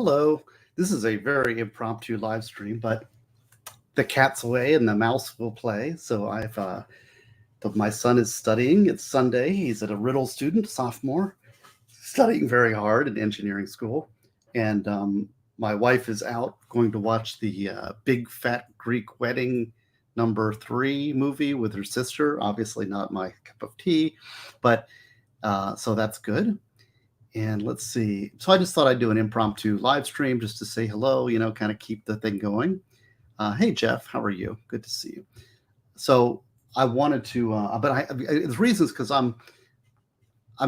Hello. This is a very impromptu live stream, but the cat's away and the mouse will play. So my son is studying. It's Sunday. He's at a Riddle student, sophomore, studying very hard in engineering school. And my wife is out going to watch the Big Fat Greek Wedding #3 movie with her sister. Obviously not my cup of tea, but so that's good. And let's see. So I just thought I'd do an impromptu live stream just to say hello, kind of keep the thing going. Hey, Jeff, how are you? Good to see you. So I wanted to, the reasons because I'm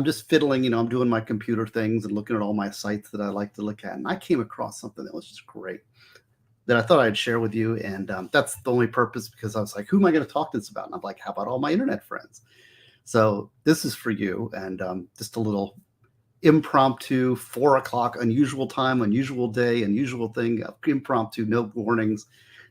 just fiddling, I'm doing my computer things and looking at all my sites that I like to look at. And I came across something that was just great that I thought I'd share with you. And that's the only purpose because I was like, who am I going to talk to this about? And I'm like, how about all my internet friends? So this is for you and just a little impromptu 4 o'clock, unusual time, unusual day, unusual thing, impromptu, no warnings,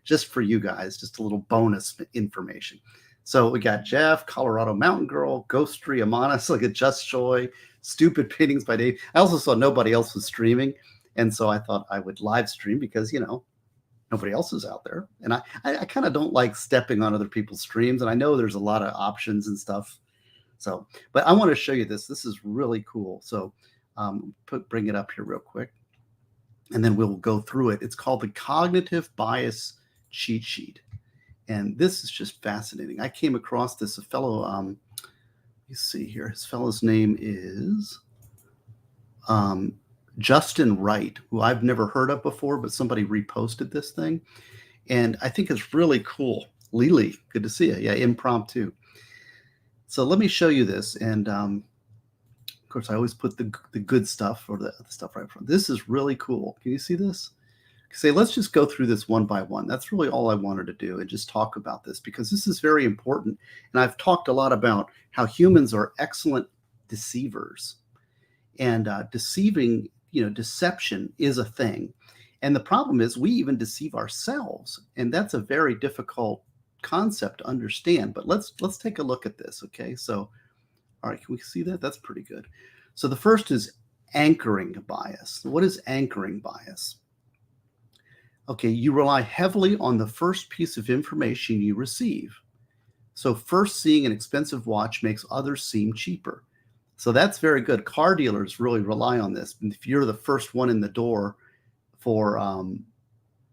just for you guys, just a little bonus information. So we got Jeff, Colorado Mountain Girl, Ghostry, Amana, like a Just Joy, Stupid Paintings by Dave. I also saw nobody else was streaming. And so I thought I would live stream because, nobody else is out there. And I kind of don't like stepping on other people's streams. And I know there's a lot of options and stuff. So, but I want to show you this. This is really cool. So bring it up here real quick. And then we'll go through it. It's called the Cognitive Bias Cheat Sheet. And this is just fascinating. I came across this, a fellow, let me see here. His fellow's name is Justin Wright, who I've never heard of before, but somebody reposted this thing. And I think it's really cool. Lily, good to see you. Yeah, impromptu. So let me show you this. And of course, I always put the good stuff or the stuff right front. This is really cool. Can you see this? Say, let's just go through this one by one. That's really all I wanted to do and just talk about this because this is very important. And I've talked a lot about how humans are excellent deceivers. And deception is a thing. And the problem is we even deceive ourselves. And that's a very difficult concept to understand, but let's take a look at this. Okay, so all right, can we see that? That's pretty good. So the first is anchoring bias. What is anchoring bias? Okay, you rely heavily on the first piece of information you receive. So first seeing an expensive watch makes others seem cheaper. So that's very good. Car dealers really rely on this. And if you're the first one in the door for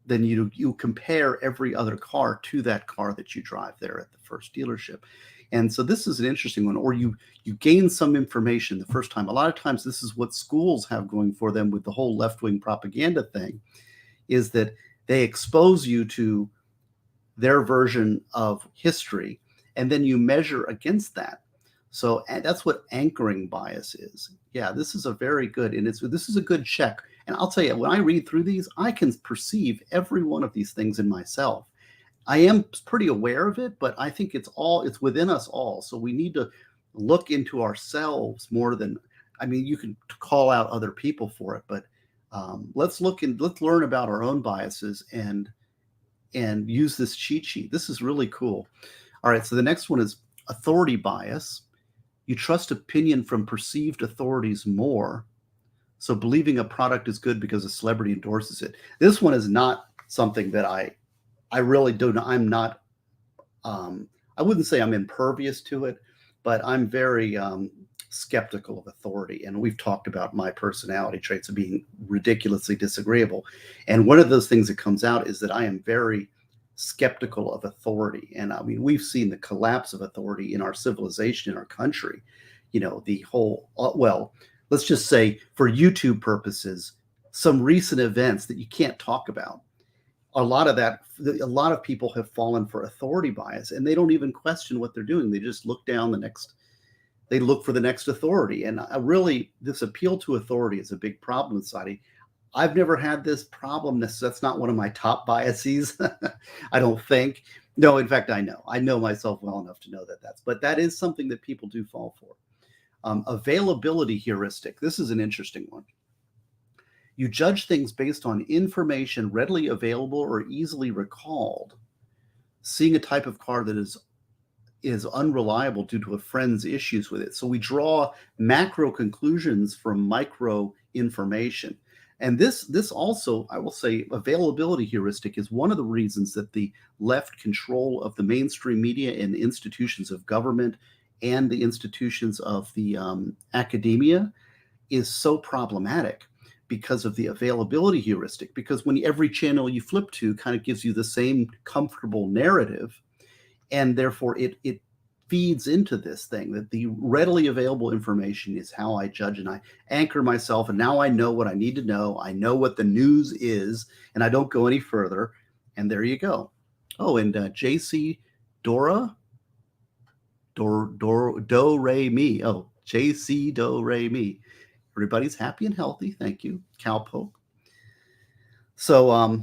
then you compare every other car to that car that you drive there at the first dealership. And so this is an interesting one. Or you gain some information the first time. A lot of times this is what schools have going for them with the whole left-wing propaganda thing, is that they expose you to their version of history, and then you measure against that. So that's what anchoring bias is. Yeah, this is a very good, and this is a good check. And I'll tell you, when I read through these, I can perceive every one of these things in myself. I am pretty aware of it, but I think it's within us all. So we need to look into ourselves more than, you can call out other people for it, but let's learn about our own biases and use this cheat sheet. This is really cool. All right, so the next one is authority bias. You trust opinion from perceived authorities more. So believing a product is good because a celebrity endorses it. This one is not something that I really don't. I'm not. I wouldn't say I'm impervious to it, but I'm very skeptical of authority. And we've talked about my personality traits of being ridiculously disagreeable. And one of those things that comes out is that I am very skeptical of authority. And we've seen the collapse of authority in our civilization, in our country. The whole let's just say for YouTube purposes, some recent events that you can't talk about. A lot of people have fallen for authority bias, and they don't even question what they're doing. They just look they look for the next authority. And this appeal to authority is a big problem in society. I've never had this problem. That's not one of my top biases. I don't think. No, in fact, I know myself well enough to know but that is something that people do fall for. Availability heuristic. This is an interesting one. You judge things based on information readily available or easily recalled. Seeing a type of car that is unreliable due to a friend's issues with it. So we draw macro conclusions from micro information. And this also, I will say, availability heuristic is one of the reasons that the left control of the mainstream media and the institutions of government and the institutions of the academia is so problematic because of the availability heuristic. Because when every channel you flip to kind of gives you the same comfortable narrative, and therefore it feeds into this thing that the readily available information is how I judge and I anchor myself. And now I know what I need to know. I know what the news is, and I don't go any further. And there you go. Oh, and JC Dora, Do Re Mi. Oh, JC Do Re Mi. Everybody's happy and healthy. Thank you, Cowpoke. So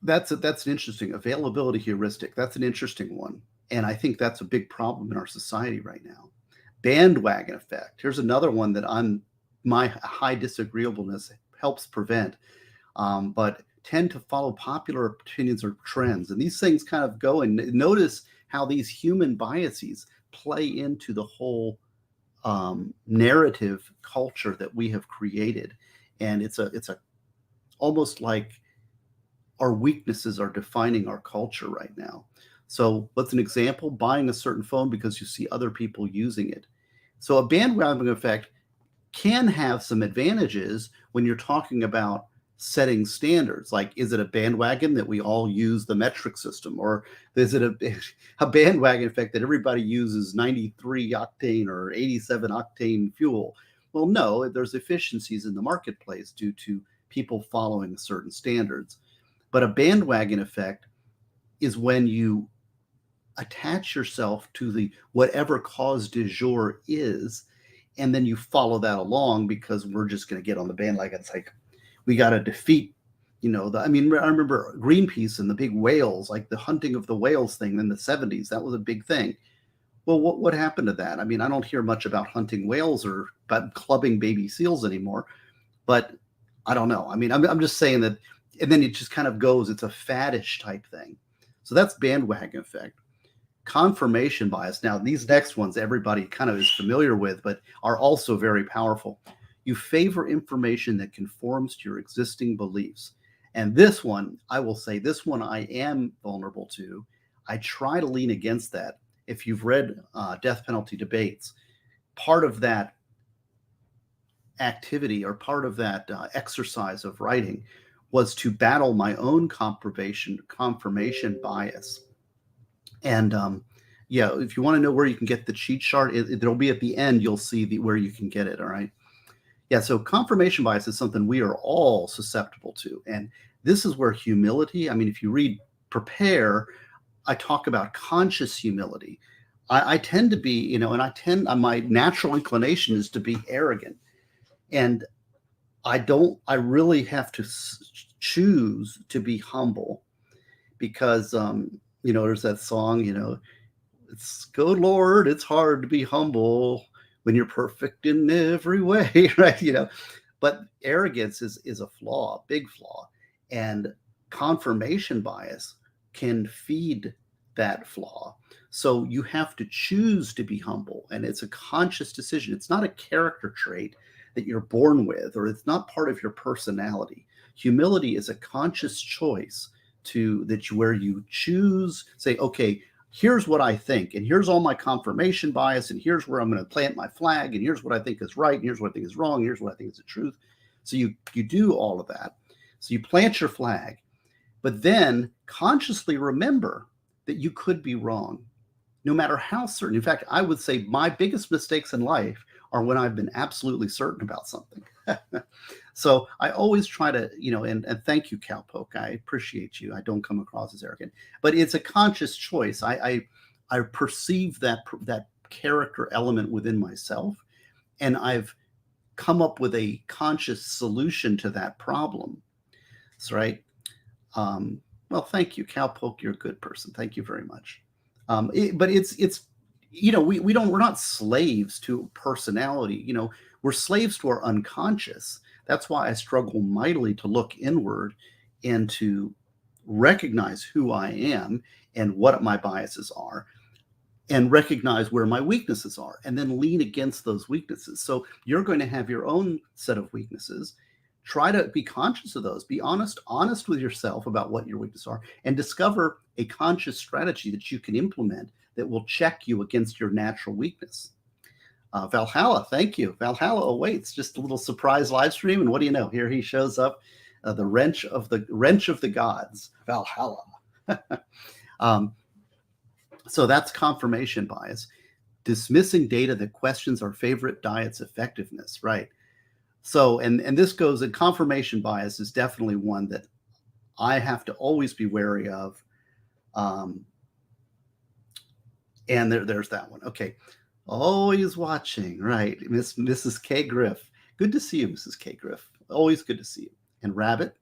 that's an interesting availability heuristic. That's an interesting one, and I think that's a big problem in our society right now. Bandwagon effect. Here's another one that my high disagreeableness helps prevent, but tend to follow popular opinions or trends, and these things kind of go and notice how these human biases play into the whole narrative culture that we have created, and it's almost like our weaknesses are defining our culture right now. So what's an example? Buying a certain phone because you see other people using it. So a bandwagon effect can have some advantages when you're talking about setting standards. Like, is it a bandwagon that we all use the metric system? Or is it a bandwagon effect that everybody uses 93 octane or 87 octane fuel? Well, no, there's efficiencies in the marketplace due to people following certain standards. But a bandwagon effect is when you attach yourself to the whatever cause du jour is, and then you follow that along because we're just going to get on the bandwagon. It's like we got to defeat, I remember Greenpeace and the big whales, like the hunting of the whales thing in the 70s. That was a big thing. Well, what happened to that? I mean, I don't hear much about hunting whales or about clubbing baby seals anymore, but I don't know. I mean, I'm just saying that. And then it just kind of goes, it's a faddish type thing. So that's bandwagon effect. Confirmation bias. Now, these next ones, everybody kind of is familiar with, but are also very powerful. You favor information that conforms to your existing beliefs. And this one, I will say, this one I am vulnerable to. I try to lean against that. If you've read death penalty debates, part of that activity or part of that exercise of writing was to battle my own confirmation bias. And if you want to know where you can get the cheat chart, it'll be at the end. You'll see where you can get it. All right. Yeah. So confirmation bias is something we are all susceptible to. And this is where humility, I mean, if you read Prepare, I talk about conscious humility. I tend to be, my natural inclination is to be arrogant. And I really have to choose to be humble because, there's that song, it's good Lord, it's hard to be humble when you're perfect in every way, right? But arrogance is a flaw, a big flaw. And confirmation bias can feed that flaw. So you have to choose to be humble, and it's a conscious decision. It's not a character trait that you're born with, or it's not part of your personality. Humility is a conscious choice where you choose, say, okay, here's what I think, and here's all my confirmation bias, and here's where I'm going to plant my flag, and here's what I think is right, and here's what I think is wrong, and here's what I think is the truth. So you do all of that. So you plant your flag, but then consciously remember that you could be wrong, no matter how certain. In fact, I would say my biggest mistakes in life are when I've been absolutely certain about something. So I always try to, and thank you, Cowpoke. I appreciate you. I don't come across as arrogant, but it's a conscious choice. I perceive that character element within myself, and I've come up with a conscious solution to that problem. That's right. Well, thank you, Cowpoke. You're a good person. Thank you very much. But it's we're not slaves to personality. We're slaves to our unconscious. That's why I struggle mightily to look inward and to recognize who I am and what my biases are. and recognize where my weaknesses are and then lean against those weaknesses. So you're going to have your own set of weaknesses. Try to be conscious of those. Be honest with yourself about what your weaknesses are, and discover a conscious strategy that you can implement that will check you against your natural weakness. Valhalla, thank you. Valhalla awaits. Just a little surprise live stream, and what do you know? Here he shows up, the wrench of the gods, Valhalla. um, so that's confirmation bias. Dismissing data that questions our favorite diet's effectiveness, right? So, and this goes, and confirmation bias is definitely one that I have to always be wary of. And there's that one. Okay. Always watching, right? Mrs. K. Griff. Good to see you, Mrs. K. Griff. Always good to see you. And Rabbit.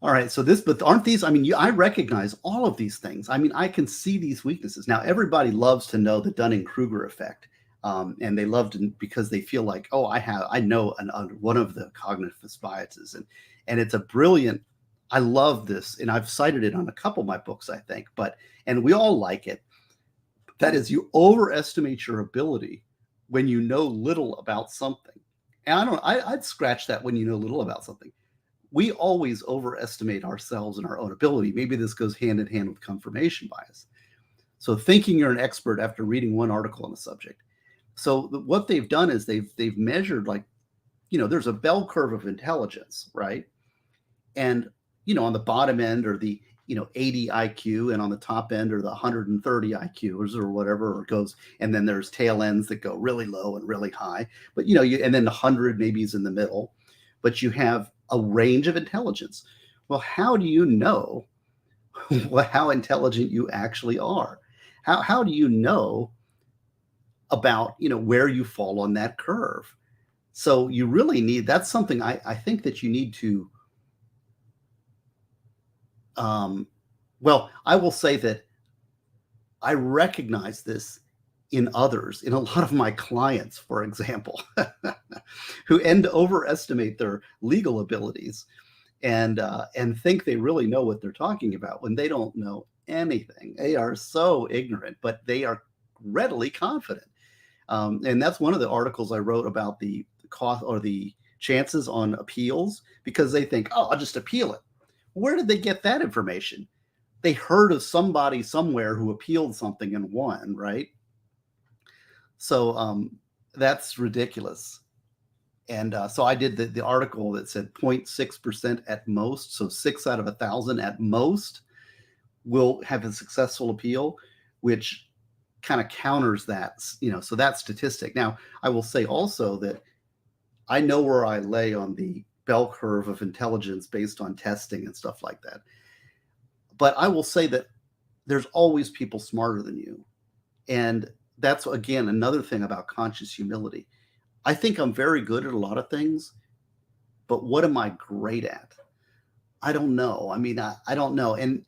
All right. So but aren't these, I mean, I recognize all of these things. I mean, I can see these weaknesses. Now, everybody loves to know the Dunning-Kruger effect. And they love to, because they feel like, oh, I know one of the cognitive biases. And it's a brilliant, I love this. And I've cited it on a couple of my books, I think, and we all like it. That is, you overestimate your ability when you know little about something. And I'd scratch that when you know little about something. We always overestimate ourselves and our own ability. Maybe this goes hand in hand with confirmation bias. So thinking you're an expert after reading one article on the subject. So what they've done is they've measured, like, there's a bell curve of intelligence, right? And, on the bottom end are the 80 IQ, and on the top end are the 130 IQs or whatever it goes. And then there's tail ends that go really low and really high. But, and then the 100 maybe is in the middle. But you have a range of intelligence. Well, how do you know how intelligent you actually are? How do you know about, where you fall on that curve? So you really need, that's something I think that you need to, well, I will say that I recognize this in others, in a lot of my clients, for example, who overestimate their legal abilities and think they really know what they're talking about when they don't know anything. They are so ignorant, but they are readily confident. And that's one of the articles I wrote about the cost or the chances on appeals, because they think, oh, I'll just appeal it. Where did they get that information? They heard of somebody somewhere who appealed something and won, right? So that's ridiculous. And so I did the article that said 0.6% at most. So 6 out of 1,000 at most will have a successful appeal, which kind of counters that, so that statistic. Now, I will say also that I know where I lay on the bell curve of intelligence based on testing and stuff like that. But I will say that there's always people smarter than you. And that's, again, another thing about conscious humility. I think I'm very good at a lot of things, but what am I great at? I don't know. I mean, I don't know. And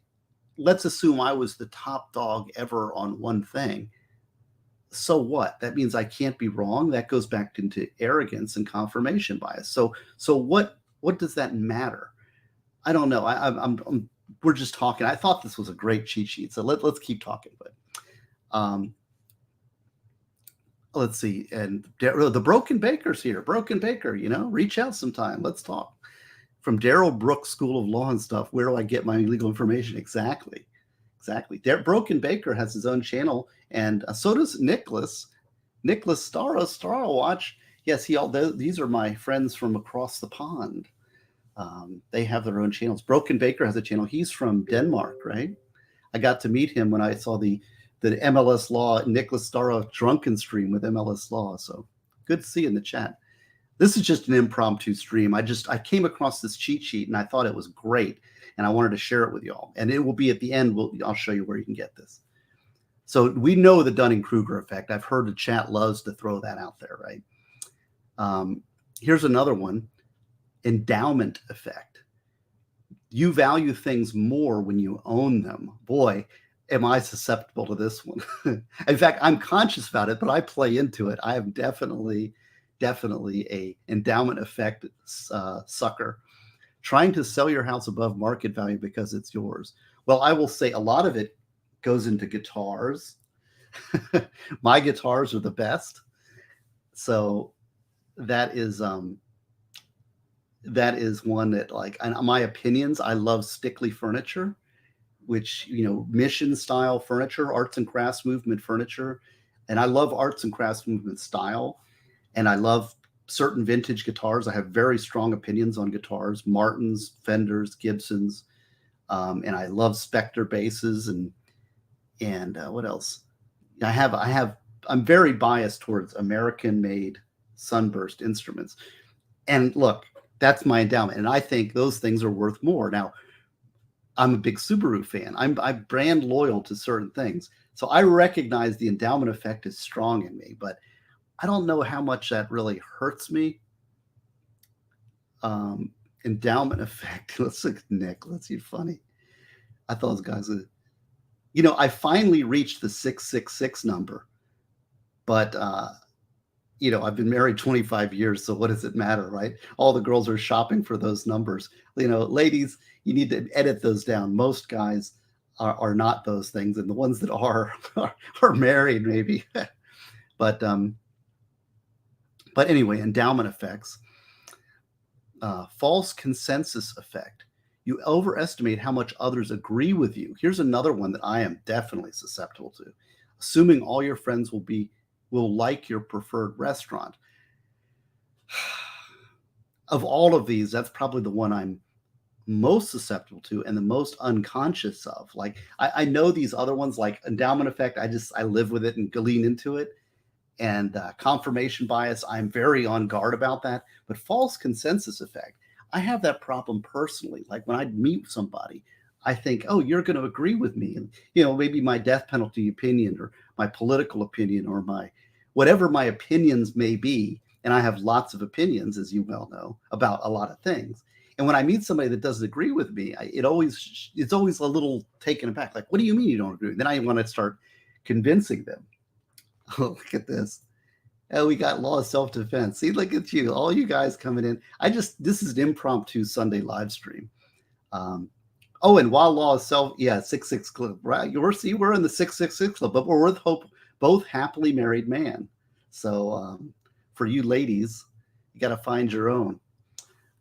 let's assume I was the top dog ever on one thing. So what? That means I can't be wrong. That goes back into arrogance and confirmation bias. So what does that matter? I don't know. We're just talking. I thought this was a great cheat sheet. So let's keep talking. But let's see. And the Broken Baker's here. Broken Baker, reach out sometime. Let's talk. From Daryl Brooks School of Law and stuff. Where do I get my legal information? Exactly. Broken Baker has his own channel, and so does Nicholas Star Watch. Yes, these are my friends from across the pond. They have their own channels. Broken Baker has a channel. He's from Denmark, right? I got to meet him when I saw the MLS Law Nicholas Starro drunken stream with MLS Law. So good to see you in the chat. This is just an impromptu stream. I came across this cheat sheet and I thought it was great, and I wanted to share it with y'all. And it will be at the end. I'll show you where you can get this. So we know the Dunning-Kruger effect. I've heard the chat loves to throw that out there, right? Here's another one. Endowment effect. You value things more when you own them. Boy, am I susceptible to this one. In fact, I'm conscious about it, but I play into it. I am definitely a endowment effect sucker. Trying to sell your house above market value because it's yours. Well, I will say a lot of it goes into guitars. My guitars are the best. So that is one that, like, my opinions, I love stickly furniture, which, mission style furniture, arts and crafts movement furniture. And I love arts and crafts movement style. And I love certain vintage guitars. I have very strong opinions on guitars, Martins, Fenders, Gibsons. And I love Spectre basses and what else? I'm very biased towards American made Sunburst instruments. And look, that's my endowment. And I think those things are worth more. Now, I'm a big Subaru fan. I'm brand loyal to certain things. So I recognize the endowment effect is strong in me, but I don't know how much that really hurts me. Endowment effect. Let's look at Nick. Let's see. Funny. I thought those guys would, I finally reached the 666 number, but I've been married 25 years, so what does it matter, right? All the girls are shopping for those numbers. Ladies, you need to edit those down. Most guys are not those things, and the ones that are married, maybe. But anyway, endowment effects. False consensus effect. You overestimate how much others agree with you. Here's another one that I am definitely susceptible to. Assuming all your friends will like your preferred restaurant. Of all of these, that's probably the one I'm most susceptible to and the most unconscious of. Like, I know these other ones, like endowment effect, I live with it and lean into it. And confirmation bias, I'm very on guard about that. But false consensus effect, I have that problem personally. Like, when I meet somebody, I think, oh, you're going to agree with me. And, maybe my death penalty opinion or my political opinion or whatever my opinions may be. And I have lots of opinions, as you well know, about a lot of things. And when I meet somebody that doesn't agree with me, it's always a little taken aback. Like, what do you mean you don't agree? Then I want to start convincing them. Oh, look at this. Oh, we got law of self-defense. See, look at you, all you guys coming in. This is an impromptu Sunday live stream. And while law of 666 club, right? We're in the 666 club, but we're with both happily married man. So for you ladies, you got to find your own.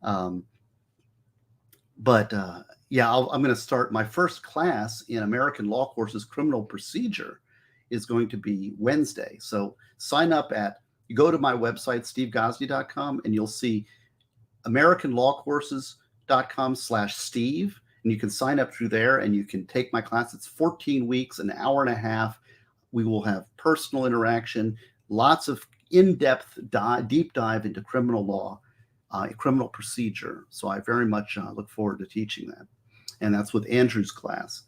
I'm going to start my first class in American law courses. Criminal procedure is going to be Wednesday. So sign up you go to my website, stevegosney.com, and you'll see americanlawcourses.com/Steve. And you can sign up through there and you can take my class. It's 14 weeks, an hour and a half. We will have personal interaction, lots of in-depth, deep dive into criminal law, criminal procedure. So I very much look forward to teaching that. And that's with Andrew's class.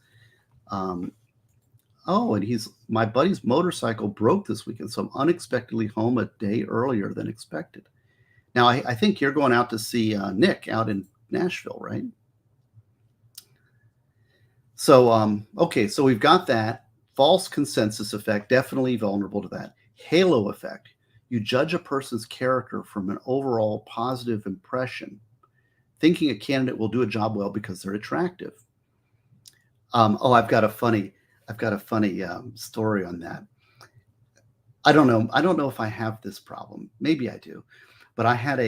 And my buddy's motorcycle broke this weekend, so I'm unexpectedly home a day earlier than expected. Now, I think you're going out to see Nick out in Nashville, right? So, so we've got that. False consensus effect, definitely vulnerable to that. Halo effect. You judge a person's character from an overall positive impression, thinking a candidate will do a job well because they're attractive. I've got a funny story on that. I don't know if I have this problem. Maybe I do, but I had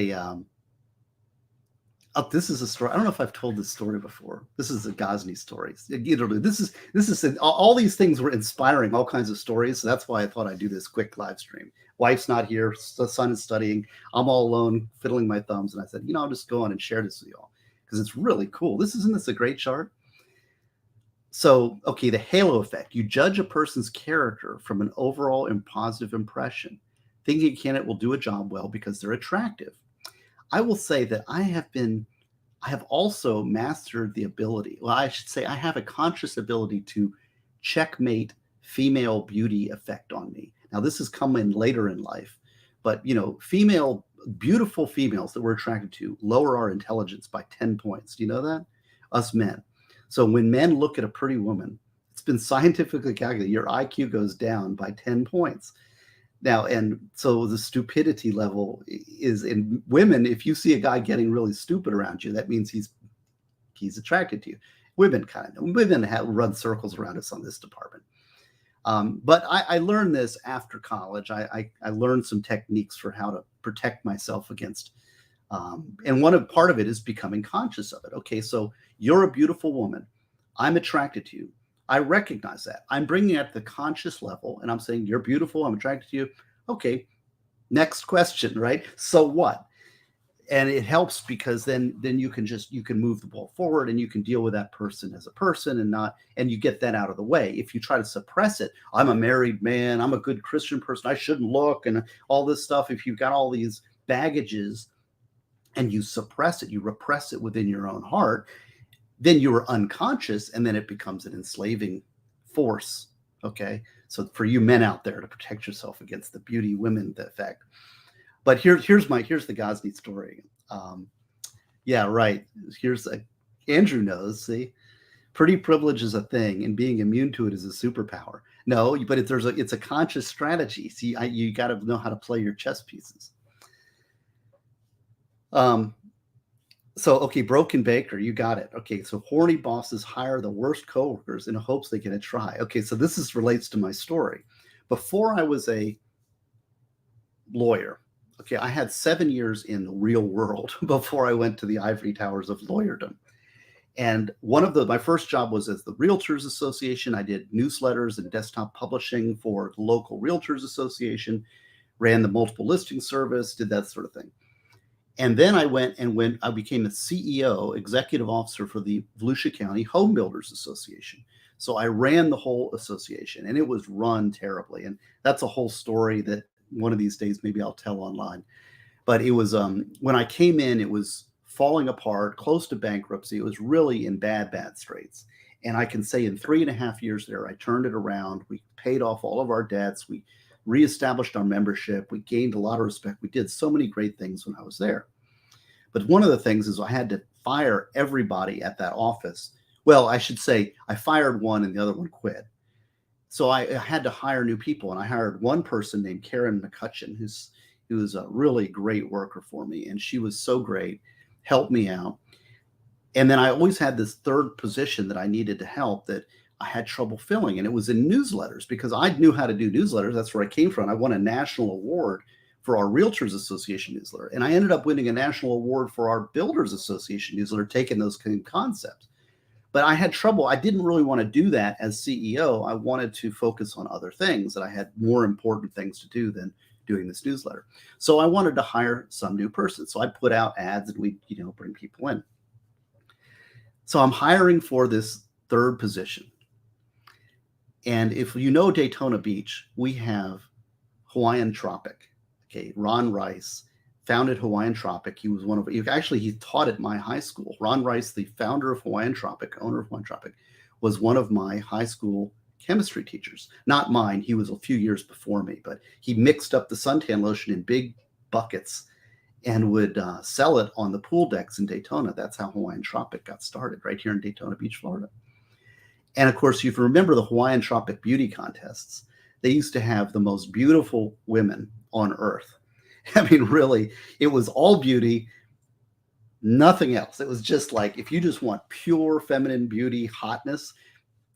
this is a story. I don't know if I've told this story before. This is a Gosney story. This is all these things were inspiring all kinds of stories. So that's why I thought I'd do this quick live stream. Wife's not here. The son is studying. I'm all alone, fiddling my thumbs. And I said, I'll just go on and share this with y'all because it's really cool. Isn't this a great chart? So, the halo effect. You judge a person's character from an overall and positive impression, thinking a candidate will do a job well because they're attractive. I will say that I have also mastered the ability. Well, I should say I have a conscious ability to checkmate female beauty effect on me. Now, this has come in later in life, but beautiful females that we're attracted to lower our intelligence by 10 points. Do you know that? Us men. So when men look at a pretty woman, it's been scientifically calculated, your IQ goes down by 10 points. Now, and so the stupidity level is in women. If you see a guy getting really stupid around you, that means he's attracted to you. Women kind of, women have run circles around us on this department. But I learned this after college. I learned some techniques for how to protect myself against, and part of it is becoming conscious of it. Okay, so you're a beautiful woman. I'm attracted to you. I recognize that. I'm bringing it at the conscious level, and I'm saying you're beautiful. I'm attracted to you. Okay, next question, right? So what? And it helps because then you can move the ball forward and you can deal with that person as a person and you get that out of the way. If you try to suppress it, I'm a married man, I'm a good Christian person, I shouldn't look, and all this stuff. If you've got all these baggages and you suppress it, you repress it within your own heart, then you are unconscious, and then it becomes an enslaving force. Okay, so for you men out there, to protect yourself against the beauty women effect. But here's the Gosney story. Yeah, right. Andrew knows. See, pretty privilege is a thing, and being immune to it is a superpower. No, but it's a conscious strategy. See, you got to know how to play your chess pieces. So, okay, Broken Baker, you got it. Okay, so horny bosses hire the worst coworkers in hopes they get a try. Okay, so relates to my story. Before I was a lawyer, okay, I had 7 years in the real world before I went to the ivory towers of lawyerdom. And my first job was as the Realtors Association. I did newsletters and desktop publishing for the local Realtors Association, ran the multiple listing service, did that sort of thing. And then I became a CEO, executive officer for the Volusia County Home Builders Association. So I ran the whole association, and it was run terribly. And that's a whole story that one of these days maybe I'll tell online. But it was when I came in, it was falling apart, close to bankruptcy. It was really in bad straits. And I can say in 3.5 years there, I turned it around. We paid off all of our debts. We reestablished our membership. We gained a lot of respect. We did so many great things when I was there. But one of the things is I had to fire everybody at that office. Well, I should say I fired one and the other one quit. So I had to hire new people, and I hired one person named Karen McCutcheon, who was a really great worker for me, and she was so great, helped me out. And then I always had this third position that I needed to help that I had trouble filling, and it was in newsletters because I knew how to do newsletters. That's where I came from. I won a national award for our Realtors Association newsletter, and I ended up winning a national award for our Builders Association newsletter, taking those concepts. But I had trouble. I didn't really want to do that as CEO. I wanted to focus on other things, and I had more important things to do than doing this newsletter. So I wanted to hire some new person. So I put out ads, and we, bring people in. So I'm hiring for this third position. And if you know Daytona Beach, we have Hawaiian Tropic. Okay, Ron Rice founded Hawaiian Tropic. He was he taught at my high school. Ron Rice, the founder of Hawaiian Tropic, owner of Hawaiian Tropic, was one of my high school chemistry teachers. Not mine. He was a few years before me, but he mixed up the suntan lotion in big buckets and would sell it on the pool decks in Daytona. That's how Hawaiian Tropic got started, right here in Daytona Beach, Florida. And of course, if you remember the Hawaiian Tropic beauty contests, they used to have the most beautiful women on earth. I mean, really, it was all beauty, nothing else. It was just like, if you just want pure feminine beauty, hotness,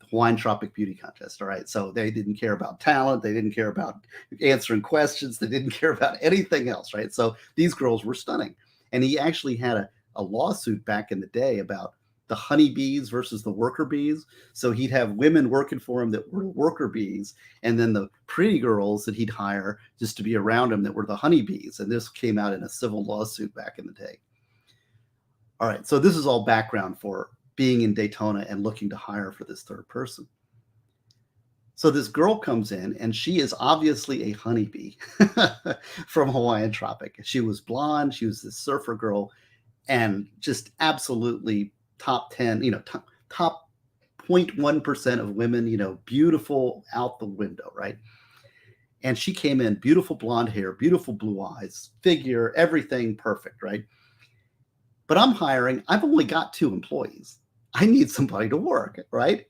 Hawaiian Tropic Beauty Contest. All right. So they didn't care about talent. They didn't care about answering questions. They didn't care about anything else. Right. So these girls were stunning. And he actually had a lawsuit back in the day about the honeybees versus the worker bees. So he'd have women working for him that were worker bees, and then the pretty girls that he'd hire just to be around him that were the honeybees. And this came out in a civil lawsuit back in the day. All right. So this is all background for being in Daytona and looking to hire for this third person. So this girl comes in, and she is obviously a honeybee from Hawaiian Tropic. She was blonde. She was this surfer girl, and just absolutely top 10, top 0.1% of women, beautiful out the window, right? And she came in, beautiful blonde hair, beautiful blue eyes, figure, everything perfect, right? But I've only got 2 employees. I need somebody to work, right?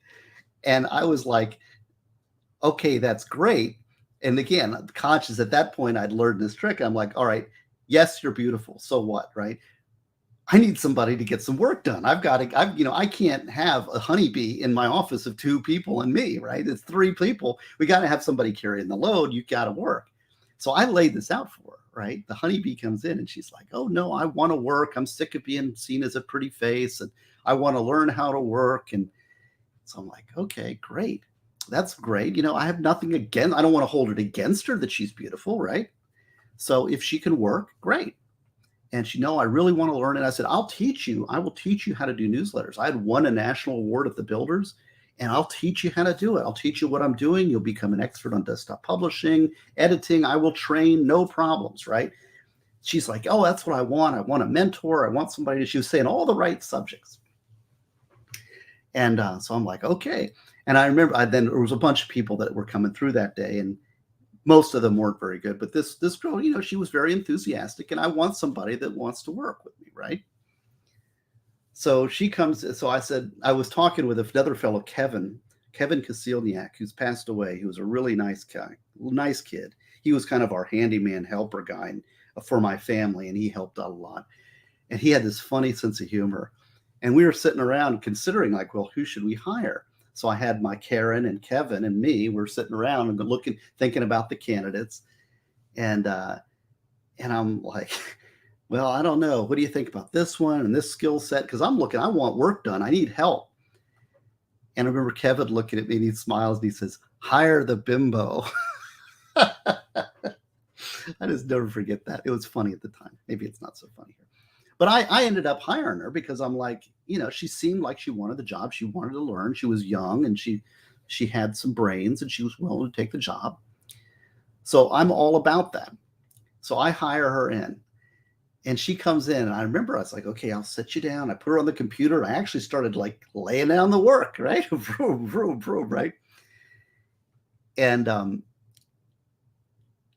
And I was like, okay, that's great. And again, conscious at that point, I'd learned this trick. I'm like, all right, yes, you're beautiful. So what, right? I need somebody to get some work done. I can't have a honeybee in my office of 2 people and me, right? It's 3 people. We got to have somebody carrying the load. You got to work. So I laid this out for her, right? The honeybee comes in and she's like, oh no, I want to work. I'm sick of being seen as a pretty face and I want to learn how to work. And so I'm like, okay, great. That's great. I have nothing against, I don't want to hold it against her that she's beautiful, right? So if she can work, great. And she, no, I really want to learn it. I said, I'll teach you. I will teach you how to do newsletters. I had won a national award at the Builders, and I'll teach you how to do it. I'll teach you what I'm doing. You'll become an expert on desktop publishing, editing. I will train, no problems, right? She's like, oh, that's what I want. I want a mentor. I want somebody. She was saying all the right subjects. And so I'm like, okay. And I remember then there was a bunch of people that were coming through that day, and most of them weren't very good, but this girl, she was very enthusiastic, and I want somebody that wants to work with me, right? So she comes. So I said, I was talking with another fellow, Kevin Kasilniak, who's passed away. He was a really nice guy, nice kid. He was kind of our handyman helper guy for my family, and he helped out a lot. And he had this funny sense of humor. And we were sitting around considering, like, well, who should we hire? So I had my Karen and Kevin and me. We're sitting around and thinking about the candidates, and I'm like, well, I don't know. What do you think about this one and this skill set? Because I want work done. I need help. And I remember Kevin looking at me and he smiles and he says, hire the bimbo. I just never forget that. It was funny at the time. Maybe it's not so funny here. But I ended up hiring her because I'm like, she seemed like she wanted the job. She wanted to learn. She was young and she had some brains and she was willing to take the job. So I'm all about that. So I hire her in and she comes in and I remember I was like, okay, I'll sit you down. I put her on the computer. I actually started like laying down the work, right? Right. And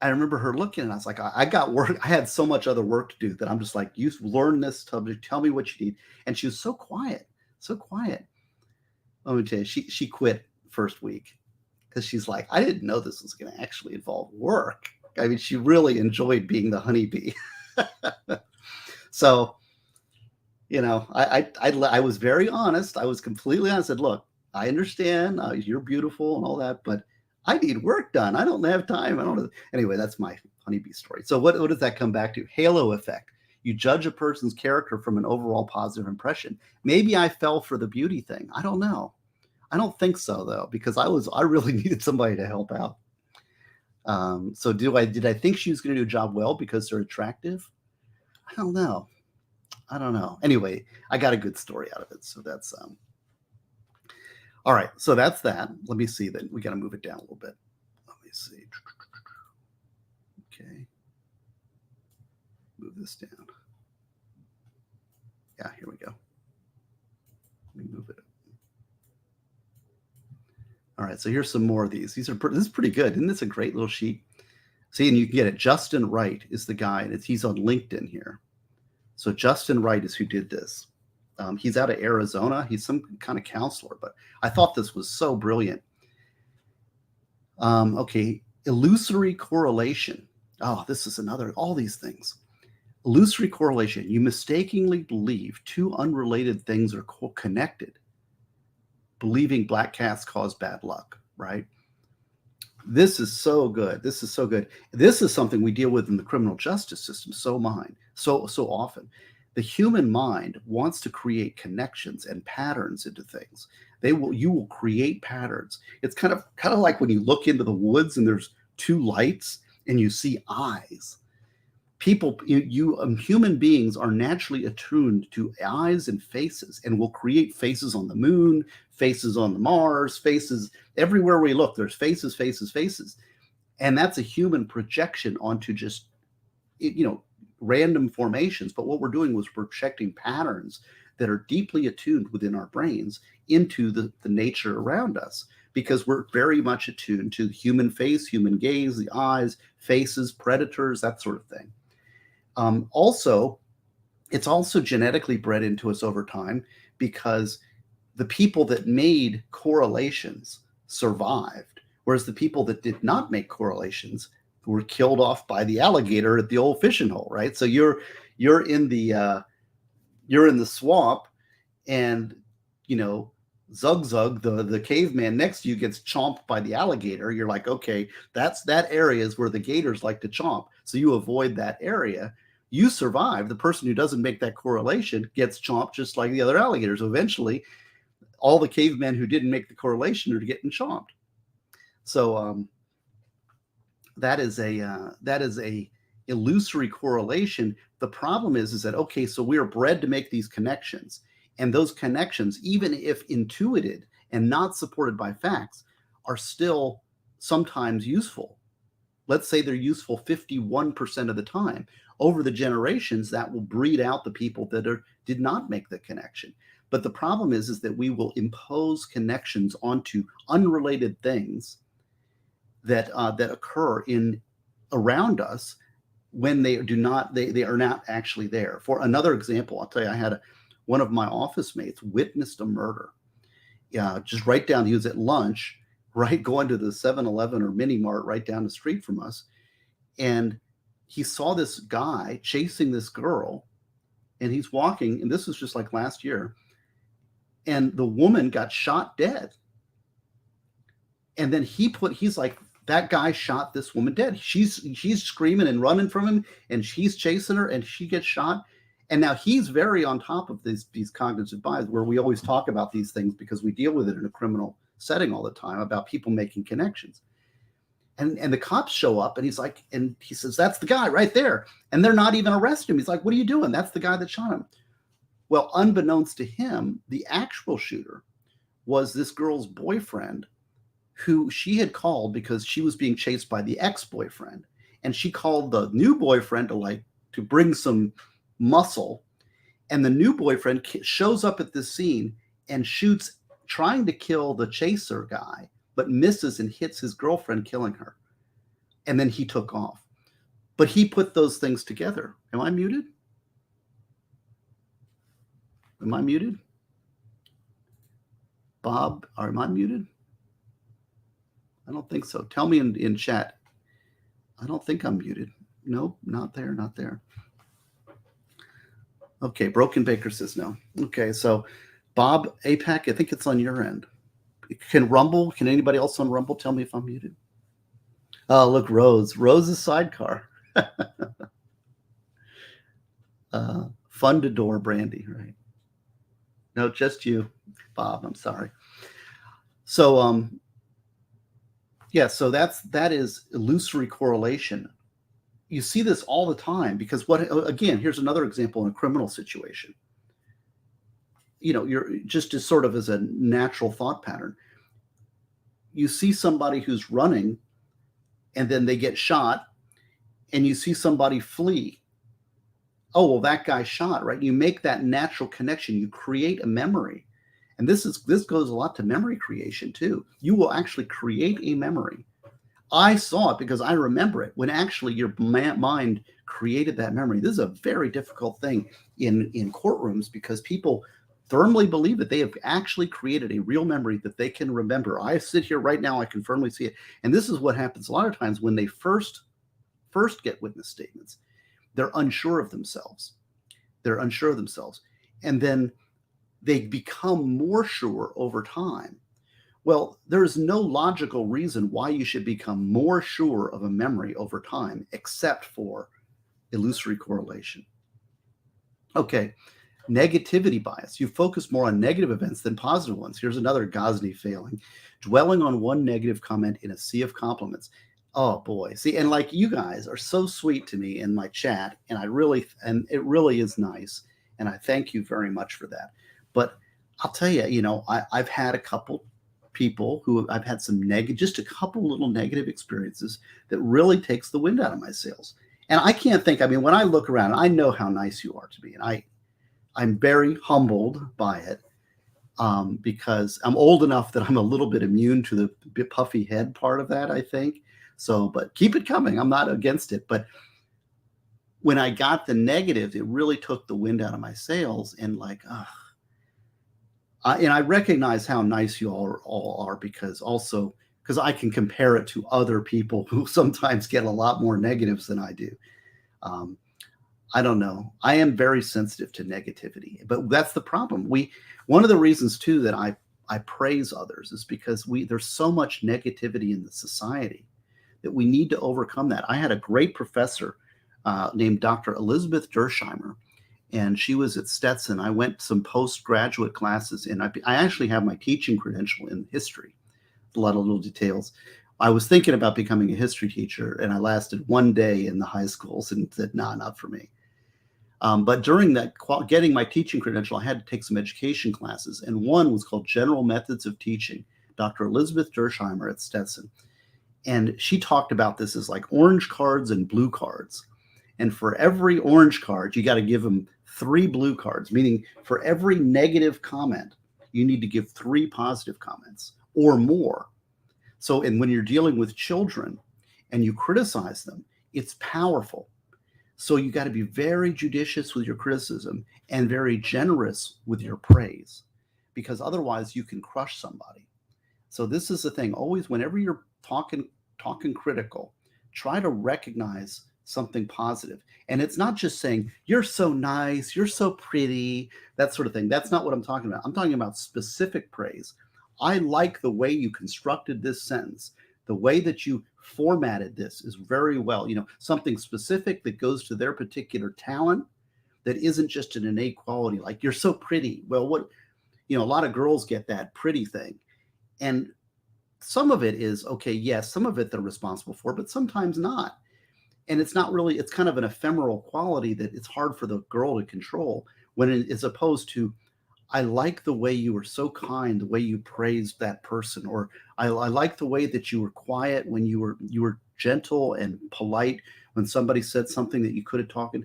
I remember her looking and I was like, I got work. I had so much other work to do that I'm just like, you learn this subject. Tell me what you need. And she was so quiet, so quiet. Let me tell you, she quit first week because she's like, I didn't know this was going to actually involve work. I mean, she really enjoyed being the honeybee. So, I was very honest. I was completely honest. I said, look, I understand you're beautiful and all that, but I need work done. I don't have time. Anyway, that's my honeybee story. So what does that come back to? Halo effect. You judge a person's character from an overall positive impression. Maybe I fell for the beauty thing. I don't know. I don't think so though, because I really needed somebody to help out. So did I think she was going to do a job well because they're attractive? I don't know. Anyway, I got a good story out of it. So that's all right, so that's that. Let me see then. We got to move it down a little bit. Let me see. Okay. Move this down. Yeah, here we go. Let me move it. All right, so here's some more of these. This is pretty good. Isn't this a great little sheet? See, and you can get it. Justin Wright is the guy, and he's on LinkedIn here. So Justin Wright is who did this. He's out of Arizona. He's some kind of counselor, but I thought this was so brilliant. Okay, illusory correlation. Oh, this is all these things. Illusory correlation. You mistakenly believe two unrelated things are connected, believing black cats cause bad luck, right? This is so good. This is something we deal with in the criminal justice system so often. The human mind wants to create connections and patterns into things. You will create patterns. It's kind of like when you look into the woods and there's two lights and you see eyes. Human beings are naturally attuned to eyes and faces, and will create faces on the moon, faces on the Mars, faces everywhere we look. There's faces. And that's a human projection onto just, random formations. But what we're doing was projecting patterns that are deeply attuned within our brains into the nature around us, because we're very much attuned to the human face, human gaze, the eyes, faces, predators, that sort of thing. It's also genetically bred into us over time, because the people that made correlations survived, whereas the people that did not make correlations were killed off by the alligator at the old fishing hole, right? So you're in the you're in the swamp and, you know, Zug Zug, the caveman next to you, gets chomped by the alligator. You're like, okay, that area is where the gators like to chomp. So you avoid that area. You survive. The person who doesn't make that correlation gets chomped just like the other alligators. So eventually, all the cavemen who didn't make the correlation are getting chomped. So that is a illusory correlation. The problem is that, okay, so we are bred to make these connections, and those connections, even if intuited and not supported by facts, are still sometimes useful. Let's say they're useful 51% of the time. Over the generations, that will breed out the people that did not make the connection. But the problem is that we will impose connections onto unrelated things that occur around us when they are not actually there. For another example, I'll tell you, I had one of my office mates witnessed a murder. Yeah, just right down. He was at lunch, right, going to the 7-Eleven or Mini Mart right down the street from us, and he saw this guy chasing this girl, and he's walking, and this was just like last year, and the woman got shot dead. And then he's like, that guy shot this woman dead. She's screaming and running from him, and she's chasing her, and she gets shot. And now he's very on top of these cognitive bias, where we always talk about these things because we deal with it in a criminal setting all the time, about people making connections. And the cops show up, and he's like, and he says, that's the guy right there. And they're not even arresting him. He's like, what are you doing? That's the guy that shot him. Well, unbeknownst to him, the actual shooter was this girl's boyfriend, who she had called because she was being chased by the ex-boyfriend. And she called the new boyfriend to bring some muscle. And the new boyfriend shows up at this scene and shoots, trying to kill the chaser guy, but misses and hits his girlfriend, killing her. And then he took off. But he put those things together. Am I muted? Am I muted? Bob, am I muted? I don't think so. Tell me in chat. I don't think I'm muted. Nope, not there, not there. Okay, Broken Baker says no. Okay, so Bob, APAC, I think it's on your end. Can anybody else on Rumble tell me if I'm muted? Oh, look, Rose's sidecar. Fun to door, Brandy, right? No, just you, Bob. I'm sorry. So, yeah, so that is illusory correlation. You see this all the time because again, here's another example in a criminal situation. You know, you're just as sort of as a natural thought pattern. You see somebody who's running and then they get shot, and you see somebody flee. Oh, well, that guy shot, right? You make that natural connection. You create a memory. And this goes a lot to memory creation too. You will actually create a memory. I saw it because I remember it when actually your mind created that memory. This is a very difficult thing in courtrooms because people firmly believe that they have actually created a real memory that they can remember. I sit here right now, I can firmly see it. And this is what happens a lot of times when they first get witness statements. They're unsure of themselves. And then they become more sure over time. Well, there is no logical reason why you should become more sure of a memory over time, except for illusory correlation. Okay, negativity bias. You focus more on negative events than positive ones. Here's another Gosney failing. Dwelling on one negative comment in a sea of compliments. Oh boy. See, and like, you guys are so sweet to me in my chat, and it really is nice. And I thank you very much for that. But I'll tell you, I've had a couple people who I've had just a couple little negative experiences that really takes the wind out of my sails. And I can't think, when I look around, I know how nice you are to me. And I'm very humbled by it because I'm old enough that I'm a little bit immune to the puffy head part of that, I think. So, but keep it coming. I'm not against it. But when I got the negatives, it really took the wind out of my sails, and and I recognize how nice you all are because I can compare it to other people who sometimes get a lot more negatives than I do. I don't know. I am very sensitive to negativity, but that's the problem. One of the reasons too that I praise others is because there's so much negativity in the society that we need to overcome that. I had a great professor named Dr. Elizabeth Dersheimer, and she was at Stetson. I went some postgraduate classes, and I actually have my teaching credential in history. A lot of little details. I was thinking about becoming a history teacher, and I lasted one day in the high schools and said, "Nah, not for me." But during that, getting my teaching credential, I had to take some education classes, and one was called General Methods of Teaching. Dr. Elizabeth Dersheimer at Stetson, and she talked about this as like orange cards and blue cards. And for every orange card, you got to give them 3 blue cards, meaning for every negative comment, you need to give 3 positive comments or more. So, and when you're dealing with children and you criticize them, it's powerful. So you got to be very judicious with your criticism and very generous with your praise, because otherwise you can crush somebody. So this is the thing. Always, whenever you're talking critical, try to recognize something positive. And it's not just saying, "You're so nice, you're so pretty," that sort of thing. That's not what I'm talking about. I'm talking about specific praise. I like the way you constructed this sentence. The way that you formatted this is very well, something specific that goes to their particular talent, that isn't just an innate quality. Like, "You're so pretty." Well, a lot of girls get that pretty thing. And some of it is okay. Yes, some of it they're responsible for, but sometimes not. And it's not really, it's kind of an ephemeral quality that it's hard for the girl to control, when it is opposed to, "I like the way you were so kind, the way you praised that person," or I like the way that you were quiet when you were gentle and polite when somebody said something that you could have talked.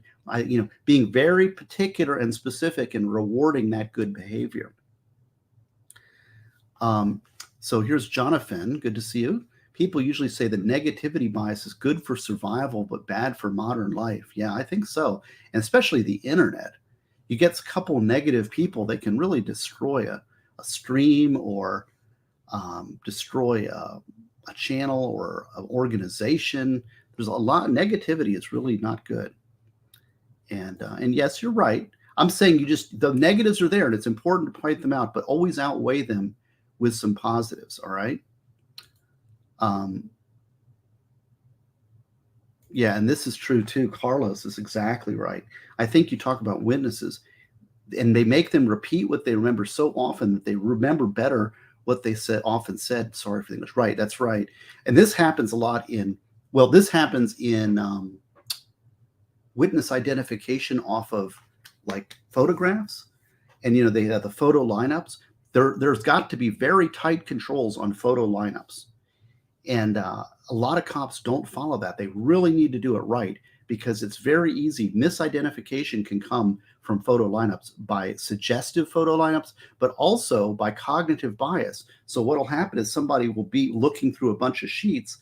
Being very particular and specific and rewarding that good behavior. So here's Jonathan. Good to see you. "People usually say that negativity bias is good for survival, but bad for modern life." Yeah, I think so. And especially the internet. You get a couple negative people that can really destroy a stream, or destroy a channel or an organization. There's a lot of negativity. It's really not good. And yes, you're right. I'm saying the negatives are there, and it's important to point them out, but always outweigh them with some positives. All right. Yeah, and this is true too. Carlos is exactly right. I think you talk about witnesses, and they make them repeat what they remember so often that they remember better what they often said. Sorry for the English. Right, that's right. And this happens a lot this happens in witness identification off of like photographs. And they have the photo lineups. There's got to be very tight controls on photo lineups. And a lot of cops don't follow that. They really need to do it right, because it's very easy. Misidentification can come from photo lineups, by suggestive photo lineups, but also by cognitive bias. So what will happen is somebody will be looking through a bunch of sheets,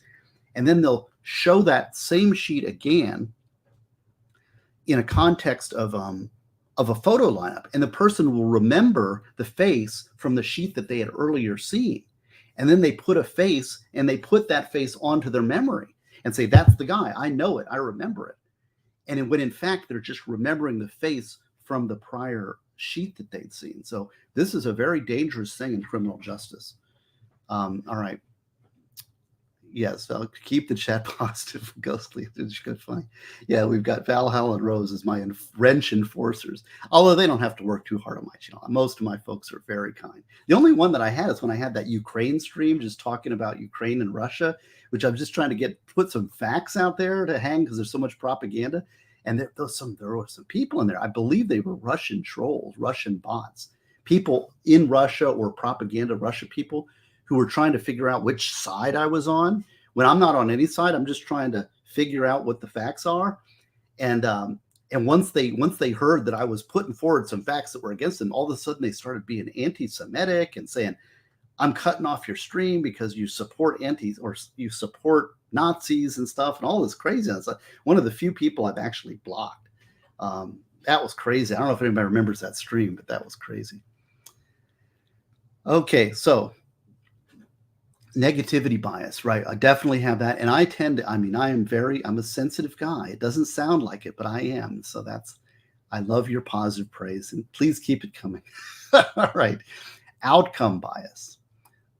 and then they'll show that same sheet again in a context of a photo lineup, and the person will remember the face from the sheet that they had earlier seen. And then they put a face, and they put that face onto their memory and say, "That's the guy. I know it. I remember it." And when in fact, they're just remembering the face from the prior sheet that they'd seen. So this is a very dangerous thing in criminal justice. All right. Yes, I'll keep the chat positive. Ghostly. It's good, funny. Yeah, we've got Valhalla and Rose as my wrench enforcers. Although they don't have to work too hard on my channel. Most of my folks are very kind. The only one that I had is when I had that Ukraine stream, just talking about Ukraine and Russia, which I'm just trying to put some facts out there to hang, because there's so much propaganda. And there were some people in there. I believe they were Russian trolls, Russian bots, people in Russia, or propaganda Russia people, who were trying to figure out which side I was on, when I'm not on any side. I'm just trying to figure out what the facts are. And once they heard that I was putting forward some facts that were against them, all of a sudden they started being anti-Semitic and saying, "I'm cutting off your stream because you support you support Nazis and stuff," and all this craziness. One of the few people I've actually blocked. That was crazy. I don't know if anybody remembers that stream, but that was crazy. Okay, so Negativity bias, right? I definitely have that. And I tend to, I mean, I'm a sensitive guy. It doesn't sound like it, but I am. So I love your positive praise and please keep it coming. All right. Outcome bias.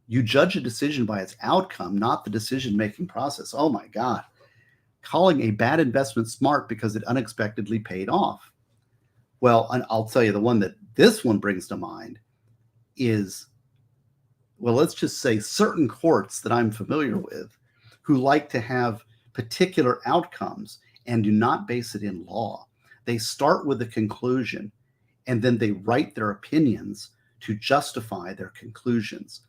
You judge a decision by its outcome, not the decision-making process. Oh my God. Calling a bad investment smart because it unexpectedly paid off. Well, and I'll tell you the one that this one brings to mind is, well, let's just say certain courts that I'm familiar with who like to have particular outcomes and do not base it in law. They start with a conclusion and then they write their opinions to justify their conclusions.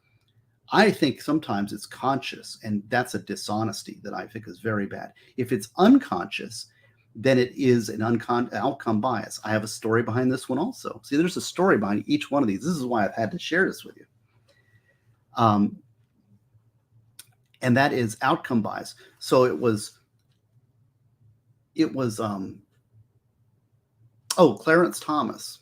I think sometimes it's conscious, and that's a dishonesty that I think is very bad. If it's unconscious, then it is an outcome bias. I have a story behind this one also. See, there's a story behind each one of these. This is why I've had to share this with you. And that is outcome bias. So it was Clarence Thomas.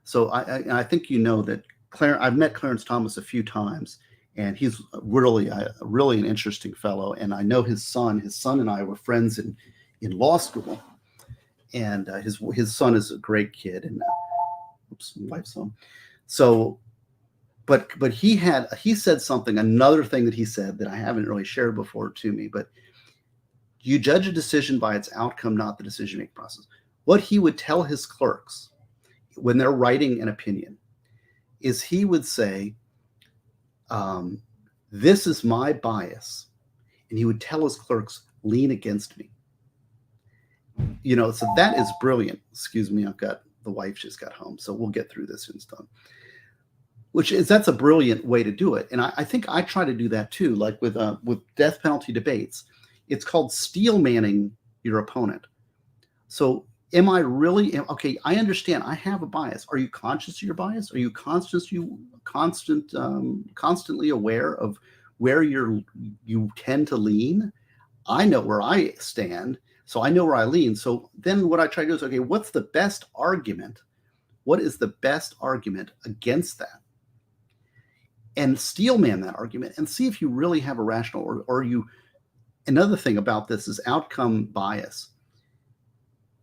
So I think you know that I've met Clarence Thomas a few times, and he's really an interesting fellow. And I know his son and I were friends in law school, and his son is a great kid. And oops, my wife's home. So, but he said something. Another thing that he said that I haven't really shared before to me, but you judge a decision by its outcome, not the decision-making process. What he would tell his clerks when they're writing an opinion is he would say, this is my bias. And he would tell his clerks, lean against me. You know, so that is brilliant. Excuse me, the wife just got home, so we'll get through this and it's done. That's a brilliant way to do it. And I think I try to do that too, like with death penalty debates. It's called steel manning your opponent. So am I really, okay, I understand I have a bias. Are you conscious of your bias? Are you constantly aware of where you tend to lean? I know where I stand, so I know where I lean. So then what I try to do is, okay, what's the best argument? What is the best argument against that? And steelman that argument and see if you really have a rational or you. Another thing about this is outcome bias.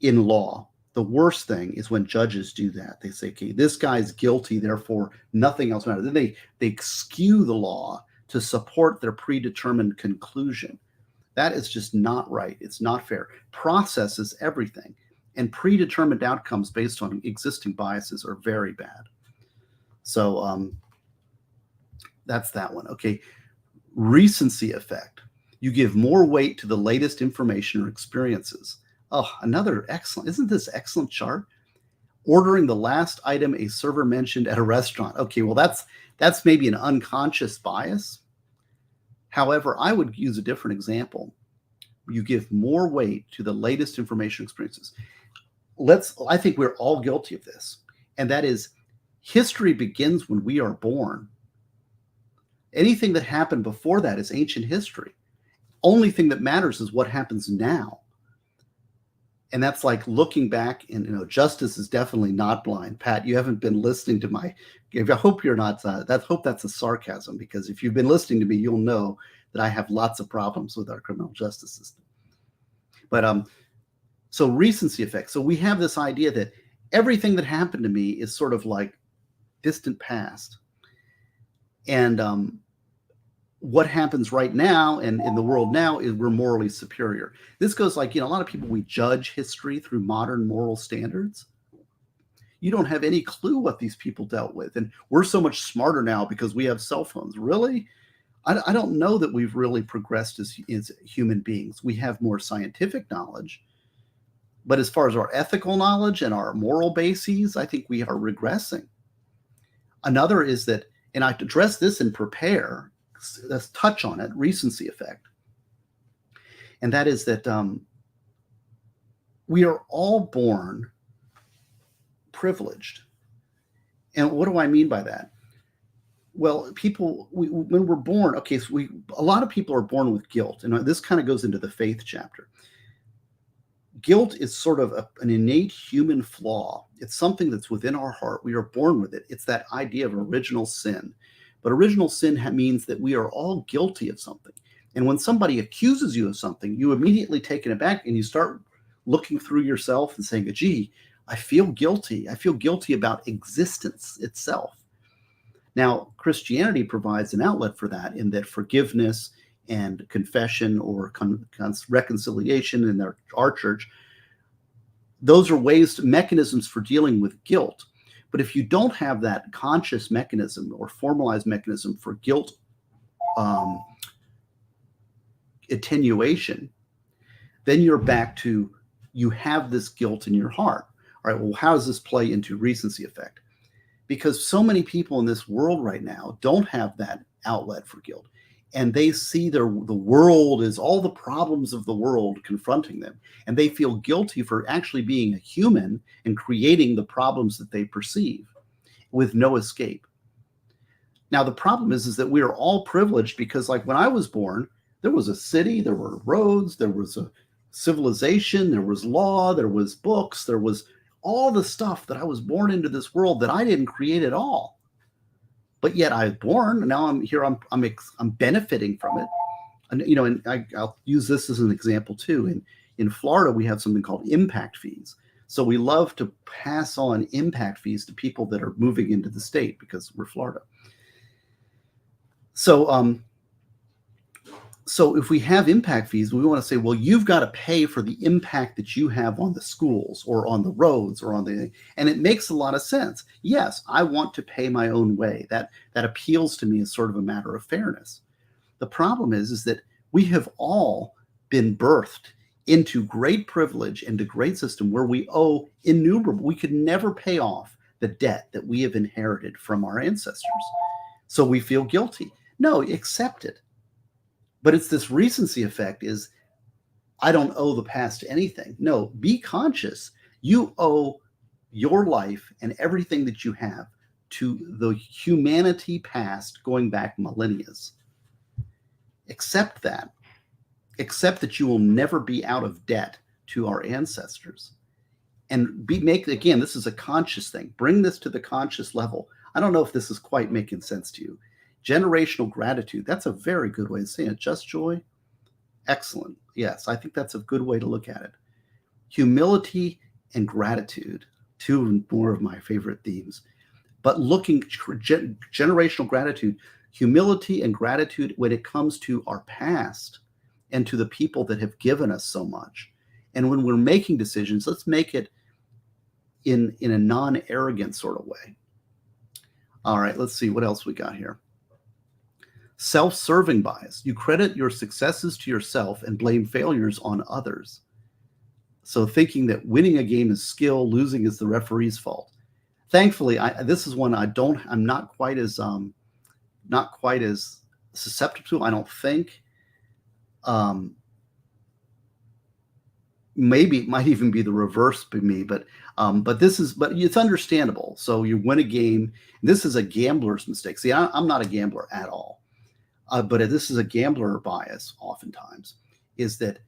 In law, the worst thing is when judges do that. They say, okay, this guy's guilty, therefore nothing else matters. Then they skew the law to support their predetermined conclusion. That is just not right. It's not fair. Process is everything. And predetermined outcomes based on existing biases are very bad. So that's that one. Okay. Recency effect. You give more weight to the latest information or experiences. Oh, another excellent, isn't this excellent chart? Ordering the last item a server mentioned at a restaurant. Okay, well, that's maybe an unconscious bias. However, I would use a different example. You give more weight to the latest information experiences. I think we're all guilty of this. And that is, history begins when we are born. Anything that happened before that is ancient history. Only thing that matters is what happens now. And that's like looking back, and justice is definitely not blind. Pat, you haven't been listening to I hope you're not. Hope that's a sarcasm, because if you've been listening to me, you'll know that I have lots of problems with our criminal justice system. But so recency effect. So we have this idea that everything that happened to me is sort of like distant past, and what happens right now and in the world now is we're morally superior. This goes like, a lot of people, we judge history through modern moral standards. You don't have any clue what these people dealt with. And we're so much smarter now because we have cell phones. Really? I don't know that we've really progressed as human beings. We have more scientific knowledge. But as far as our ethical knowledge and our moral bases, I think we are regressing. Another is that, and I address this in Prepare, let's touch on it, recency effect. And that is that we are all born privileged. And what do I mean by that? Well, when we're born, okay, so a lot of people are born with guilt. And this kind of goes into the faith chapter. Guilt is sort of an innate human flaw. It's something that's within our heart. We are born with it. It's that idea of original sin. But original sin means that we are all guilty of something. And when somebody accuses you of something, you immediately take it back and you start looking through yourself and saying, gee, I feel guilty. I feel guilty about existence itself. Now, Christianity provides an outlet for that in that forgiveness and confession or reconciliation in our church, those are ways, mechanisms for dealing with guilt. But if you don't have that conscious mechanism or formalized mechanism for guilt attenuation, then you're back to, you have this guilt in your heart. All right, well, how does this play into recency effect? Because so many people in this world right now don't have that outlet for guilt. And they see the world as all the problems of the world confronting them. And they feel guilty for actually being a human and creating the problems that they perceive with no escape. Now, the problem is that we are all privileged because, like, when I was born, there was a city, there were roads, there was a civilization, there was law, there was books, there was all the stuff that I was born into this world that I didn't create at all. But yet I was born, and now I'm here. I'm benefiting from it, and I'll use this as an example too. In Florida, we have something called impact fees. So we love to pass on impact fees to people that are moving into the state because we're Florida. So if we have impact fees, we want to say, well, you've got to pay for the impact that you have on the schools or on the roads or and it makes a lot of sense. Yes, I want to pay my own way. That appeals to me as sort of a matter of fairness. The problem is that we have all been birthed into great privilege and a great system where we owe innumerable. We could never pay off the debt that we have inherited from our ancestors. So we feel guilty. No, accept it. But it's this recency effect is, I don't owe the past anything. No, be conscious. You owe your life and everything that you have to the humanity past going back millennia. Accept that. Accept that you will never be out of debt to our ancestors. And again, this is a conscious thing. Bring this to the conscious level. I don't know if this is quite making sense to you. Generational gratitude, that's a very good way of saying it. Just joy, excellent. Yes, I think that's a good way to look at it. Humility and gratitude, two more of my favorite themes. But looking generational gratitude, humility and gratitude when it comes to our past and to the people that have given us so much. And when we're making decisions, let's make it in a non-arrogant sort of way. All right, let's see what else we got here. Self-serving bias. You credit your successes to yourself and blame failures on others. So thinking that winning a game is skill, losing is the referee's fault. Thankfully, this is one I'm not quite as susceptible to. I don't think. Maybe it might even be the reverse for me, but it's understandable. So you win a game. This is a gambler's mistake. See, I'm not a gambler at all. But this is a gambler bias oftentimes, is that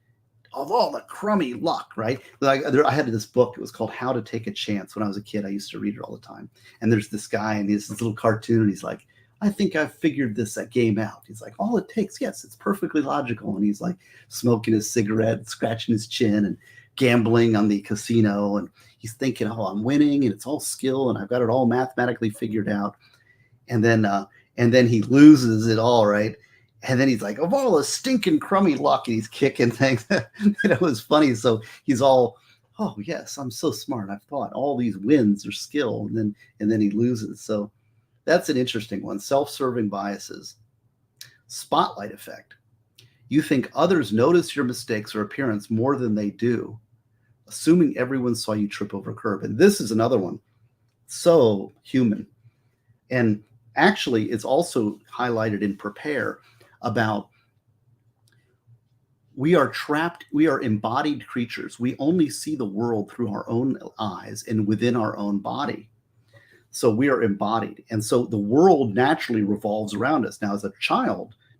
of all the crummy luck, right? Like I had this book, it was called How to Take a Chance. When I was a kid, I used to read it all the time. And there's this guy and he's this little cartoon, and he's like, I think I've figured this game out. He's like, all it takes, yes, it's perfectly logical. And he's like smoking his cigarette, scratching his chin and gambling on the casino. And he's thinking, oh, I'm winning and it's all skill and I've got it all mathematically figured out. And then he loses it all, right? And then he's like, of all the stinking crummy luck, and he's kicking things. And it was funny. So he's all, oh yes, I'm so smart. I've thought all these wins are skill, and then he loses. So that's an interesting one. Self-serving biases. Spotlight effect. You think others notice your mistakes or appearance more than they do, assuming everyone saw you trip over a curb. And this is another one. So human. And actually, it's also highlighted in Prepare about we are trapped, we are embodied creatures. We only see the world through our own eyes and within our own body. So we are embodied. And so the world naturally revolves around us. Now, as a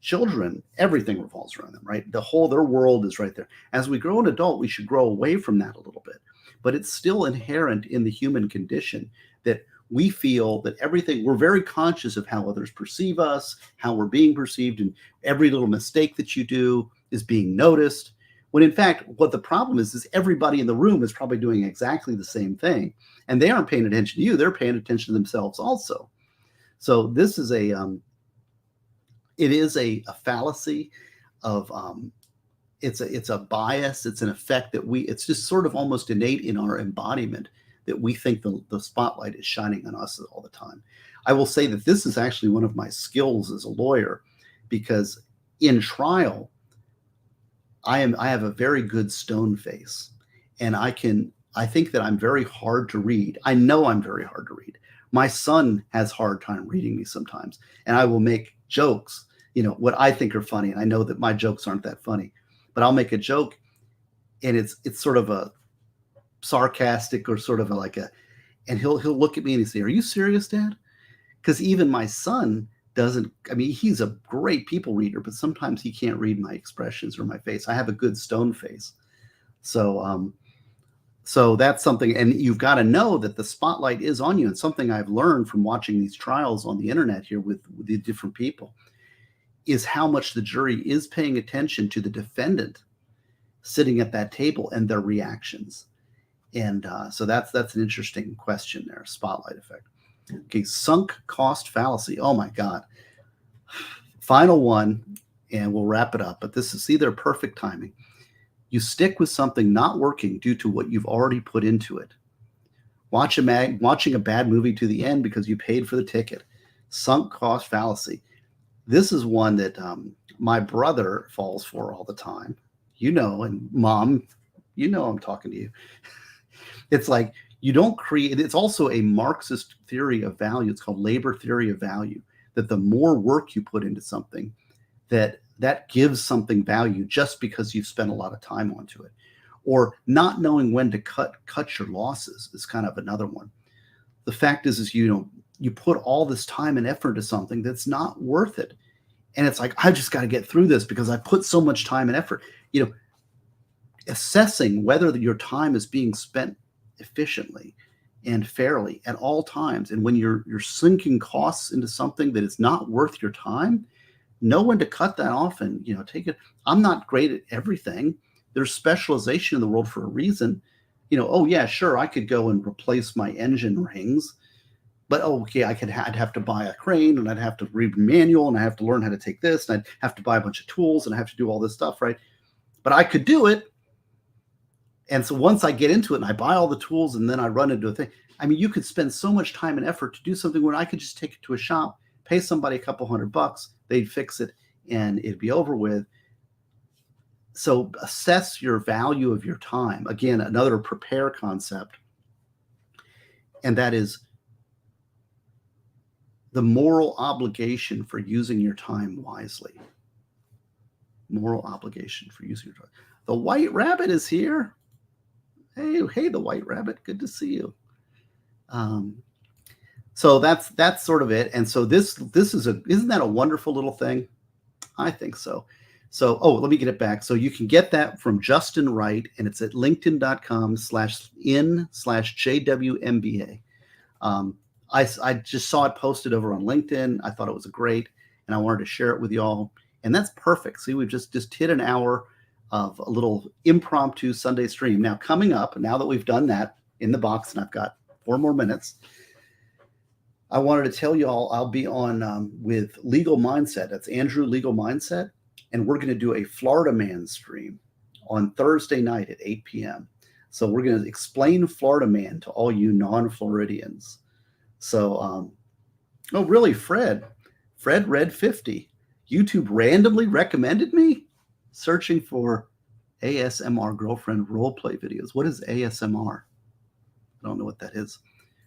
children, everything revolves around them, right? Their world is right there. As we grow an adult, we should grow away from that a little bit. But it's still inherent in the human condition that we feel that everything, we're very conscious of how others perceive us, how we're being perceived, and every little mistake that you do is being noticed. When in fact, what the problem is everybody in the room is probably doing exactly the same thing, and they aren't paying attention to you; they're paying attention to themselves also. So this is it is a fallacy of it's a bias, it's an effect that it's just sort of almost innate in our embodiment that we think the spotlight is shining on us all the time. I will say that this is actually one of my skills as a lawyer, because in trial I have a very good stone face, and I think that I'm very hard to read. I know I'm very hard to read. My son has a hard time reading me sometimes, and I will make jokes, what I think are funny, and I know that my jokes aren't that funny, but I'll make a joke, and it's sort of a sarcastic or sort of and he'll look at me and he'll say, "Are you serious, Dad?" Because even my son doesn't. I mean, he's a great people reader, but sometimes he can't read my expressions or my face. I have a good stone face, so so that's something. And you've got to know that the spotlight is on you. And something I've learned from watching these trials on the internet here with the different people is how much the jury is paying attention to the defendant sitting at that table and their reactions. And so that's an interesting question there. Spotlight effect. Okay, sunk cost fallacy. Oh my God. Final one, and we'll wrap it up. But this is either perfect timing. You stick with something not working due to what you've already put into it. Watching a bad movie to the end because you paid for the ticket. Sunk cost fallacy. This is one that my brother falls for all the time. And Mom, I'm talking to you. It's like you don't create. It's also a Marxist theory of value. It's called labor theory of value. That the more work you put into something, that gives something value just because you've spent a lot of time onto it. Or not knowing when to cut your losses is kind of another one. The fact is you put all this time and effort into something that's not worth it. And it's like, I've just got to get through this because I put so much time and effort. Assessing whether your time is being spent efficiently and fairly at all times. And when you're sinking costs into something that is not worth your time, know when to cut that off and, take it. I'm not great at everything. There's specialization in the world for a reason. Oh yeah, sure, I could go and replace my engine rings, but okay, I'd have to buy a crane, and I'd have to read manual, and I have to learn how to take this, and I'd have to buy a bunch of tools, and I have to do all this stuff, right? But I could do it. And so once I get into it and I buy all the tools and then I run into a thing, I mean, you could spend so much time and effort to do something where I could just take it to a shop, pay somebody a couple $100, they'd fix it, and it'd be over with. So assess your value of your time. Again, another prepare concept. And that is the moral obligation for using your time wisely. Moral obligation for using your time. The White Rabbit is here. Hey, the White Rabbit. Good to see you. So that's sort of it. And so this isn't that a wonderful little thing? I think so. So, let me get it back. So you can get that from Justin Wright, and it's at linkedin.com/in/JWMBA. I just saw it posted over on LinkedIn. I thought it was great, and I wanted to share it with y'all. And that's perfect. See, we've just hit an hour of a little impromptu Sunday stream. Now, coming up, now that we've done that in the box, and I've got 4 more minutes, I wanted to tell you all I'll be on with Legal Mindset. That's Andrew Legal Mindset. And we're going to do a Florida Man stream on Thursday night at 8 p.m. So we're going to explain Florida Man to all you non-Floridians. So, really, Fred Red 50. YouTube randomly recommended me searching for ASMR girlfriend roleplay videos. What is ASMR? I don't know what that is.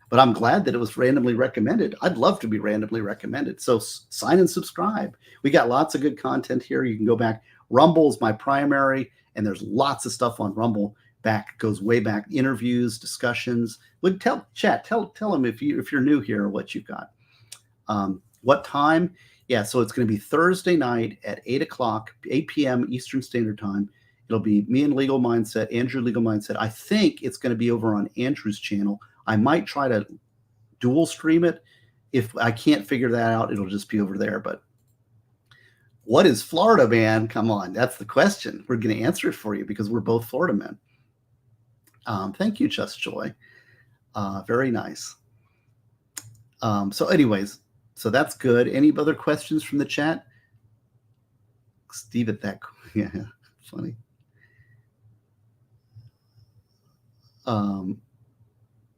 But I'm glad that it was randomly recommended. I'd love to be randomly recommended. So sign and subscribe. We got lots of good content here. You can go back. Rumble is my primary, and there's lots of stuff on Rumble. Goes way back. Interviews, discussions. Tell them if you're new here what you've got. What time? Yeah, so it's going to be Thursday night at 8 p.m. Eastern Standard Time. It'll be me and Legal Mindset, Andrew Legal Mindset. I think it's going to be over on Andrew's channel. I might try to dual stream it. If I can't figure that out, it'll just be over there. But what is Florida man? Come on, that's the question. We're going to answer it for you because we're both Florida men. Thank you, Just Joy. Very nice. So anyways, so that's good. Any other questions from the chat? Steve at that, yeah, funny.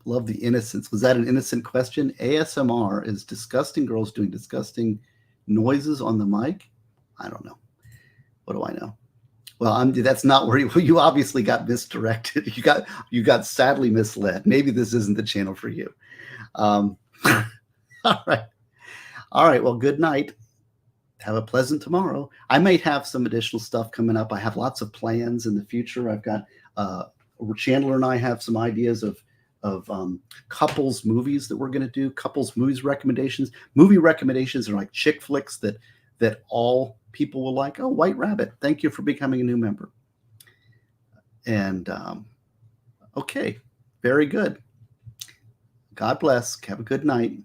Love the innocence. Was that an innocent question? ASMR is disgusting girls doing disgusting noises on the mic. I don't know. What do I know? Well, that's not where you obviously got misdirected. You got sadly misled. Maybe this isn't the channel for you. All right. Well, good night. Have a pleasant tomorrow. I might have some additional stuff coming up. I have lots of plans in the future. I've got Chandler and I have some ideas of couples movies that we're going to do. Couples movies recommendations. Movie recommendations are like chick flicks that all people will like. Oh, White Rabbit. Thank you for becoming a new member. And okay, very good. God bless. Have a good night.